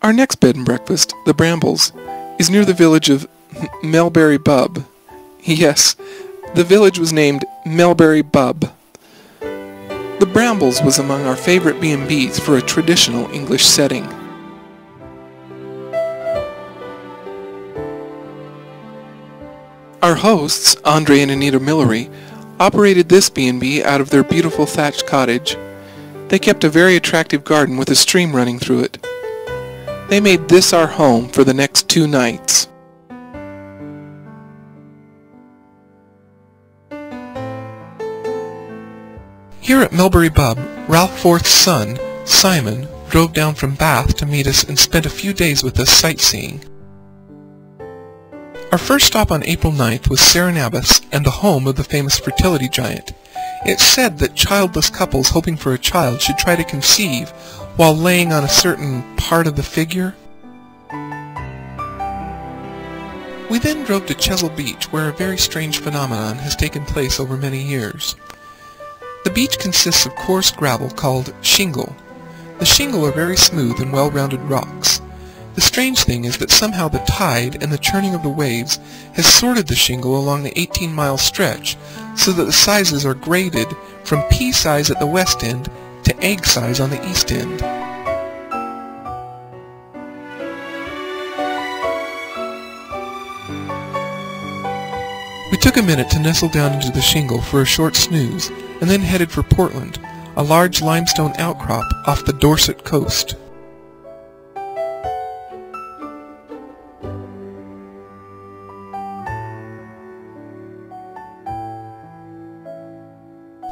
Our next bed and breakfast, the Brambles, is near the village of Melbury Bub. Yes, the village was named Melbury Bub. The Brambles was among our favorite B&Bs for a traditional English setting. Our hosts, Andre and Anita Millery, operated this B&B out of their beautiful thatched cottage. They kept a very attractive garden with a stream running through it. They made this our home for the next 2 nights. Here at Melbury Bub, Ralph Forth's son, Simon, drove down from Bath to meet us and spent a few days with us sightseeing. Our first stop on April 9th was Serenabus and the home of the famous fertility giant. It's said that childless couples hoping for a child should try to conceive while laying on a certain part of the figure. We then drove to Chesil Beach, where a very strange phenomenon has taken place over many years. The beach consists of coarse gravel called shingle. The shingle are very smooth and well-rounded rocks. The strange thing is that somehow the tide and the churning of the waves has sorted the shingle along the 18-mile stretch so that the sizes are graded from pea size at the west end to egg size on the east end. We took a minute to nestle down into the shingle for a short snooze and then headed for Portland, a large limestone outcrop off the Dorset coast.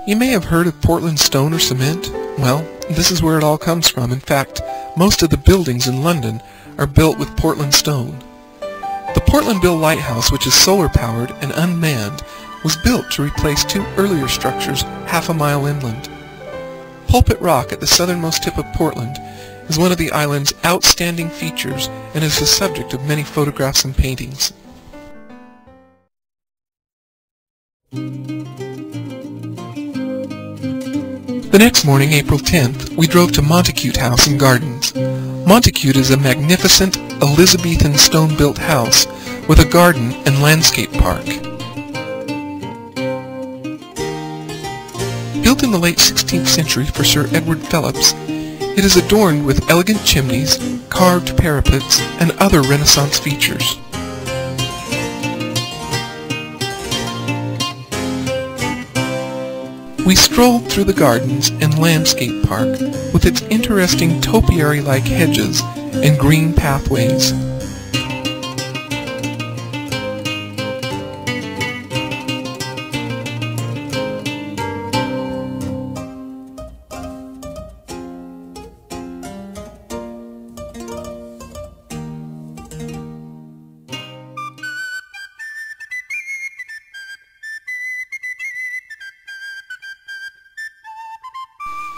You may have heard of Portland stone or cement. Well, this is where it all comes from. In fact, most of the buildings in London are built with Portland stone. The Portland Bill Lighthouse, which is solar-powered and unmanned, was built to replace 2 earlier structures half a mile inland. Pulpit Rock at the southernmost tip of Portland is one of the island's outstanding features and is the subject of many photographs and paintings. The next morning, April 10th, we drove to Montacute House and Gardens. Montacute is a magnificent Elizabethan stone-built house with a garden and landscape park. Built in the late 16th century for Sir Edward Phillips, it is adorned with elegant chimneys, carved parapets, and other Renaissance features. We strolled through the gardens and landscape park with its interesting topiary-like hedges and green pathways.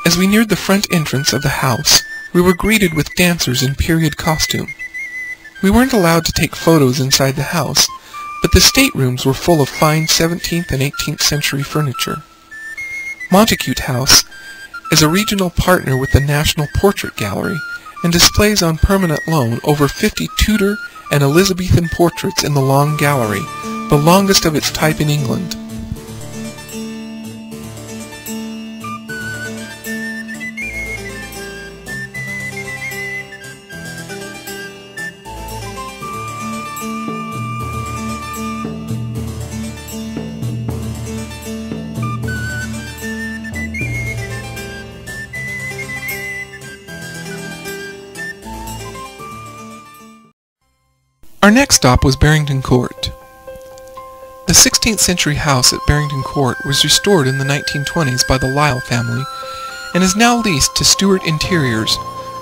As we neared the front entrance of the house, we were greeted with dancers in period costume. We weren't allowed to take photos inside the house, but the staterooms were full of fine 17th and 18th century furniture. Montacute House is a regional partner with the National Portrait Gallery and displays on permanent loan over 50 Tudor and Elizabethan portraits in the Long Gallery, the longest of its type in England. Our next stop was Barrington Court. The 16th century house at Barrington Court was restored in the 1920s by the Lisle family and is now leased to Stewart Interiors,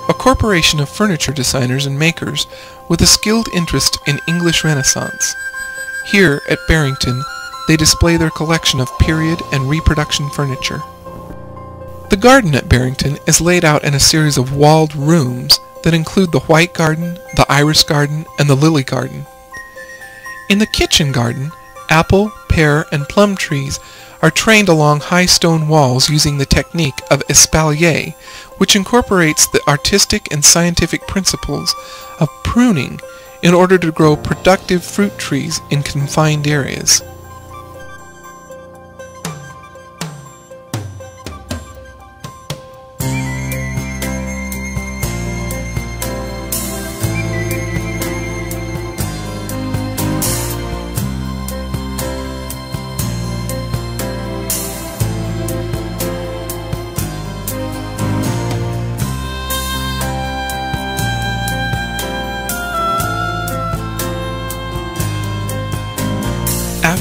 a corporation of furniture designers and makers with a skilled interest in English Renaissance. Here at Barrington, they display their collection of period and reproduction furniture. The garden at Barrington is laid out in a series of walled rooms that include the White Garden, the Iris Garden, and the Lily Garden. In the kitchen garden, Apple, pear, and plum trees are trained along high stone walls using the technique of espalier, which incorporates the artistic and scientific principles of pruning in order to grow productive fruit trees in confined areas.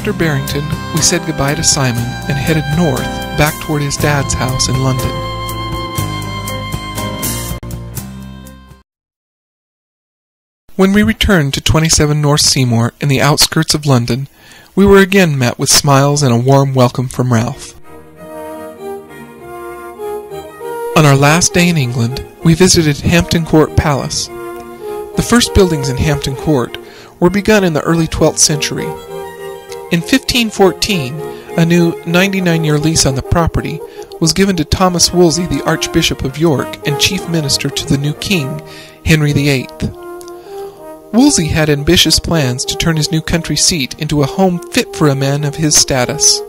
After Barrington, we said goodbye to Simon and headed north, back toward his dad's house in London. When we returned to 27 North Seymour in the outskirts of London, we were again met with smiles and a warm welcome from Ralph. On our last day in England, we visited Hampton Court Palace. The first buildings in Hampton Court were begun in the early 12th century. In 1514, a new 99-year lease on the property was given to Thomas Wolsey, the Archbishop of York and chief minister to the new king, Henry VIII. Wolsey had ambitious plans to turn his new country seat into a home fit for a man of his status.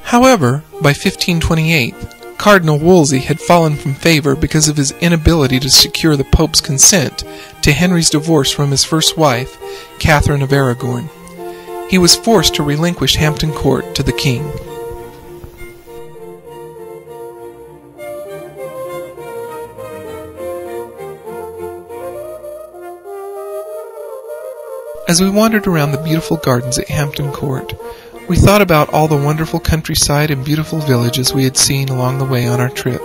However, by 1528, Cardinal Wolsey had fallen from favor because of his inability to secure the Pope's consent to Henry's divorce from his first wife, Catherine of Aragon. He was forced to relinquish Hampton Court to the king. As we wandered around the beautiful gardens at Hampton Court, we thought about all the wonderful countryside and beautiful villages we had seen along the way on our trip.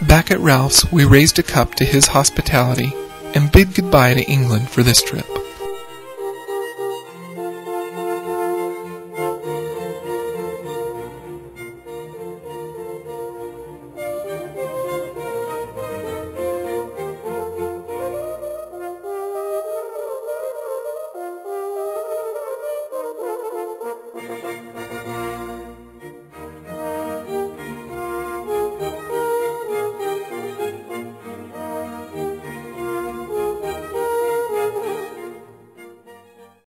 Back at Ralph's, we raised a cup to his hospitality and bid goodbye to England for this trip.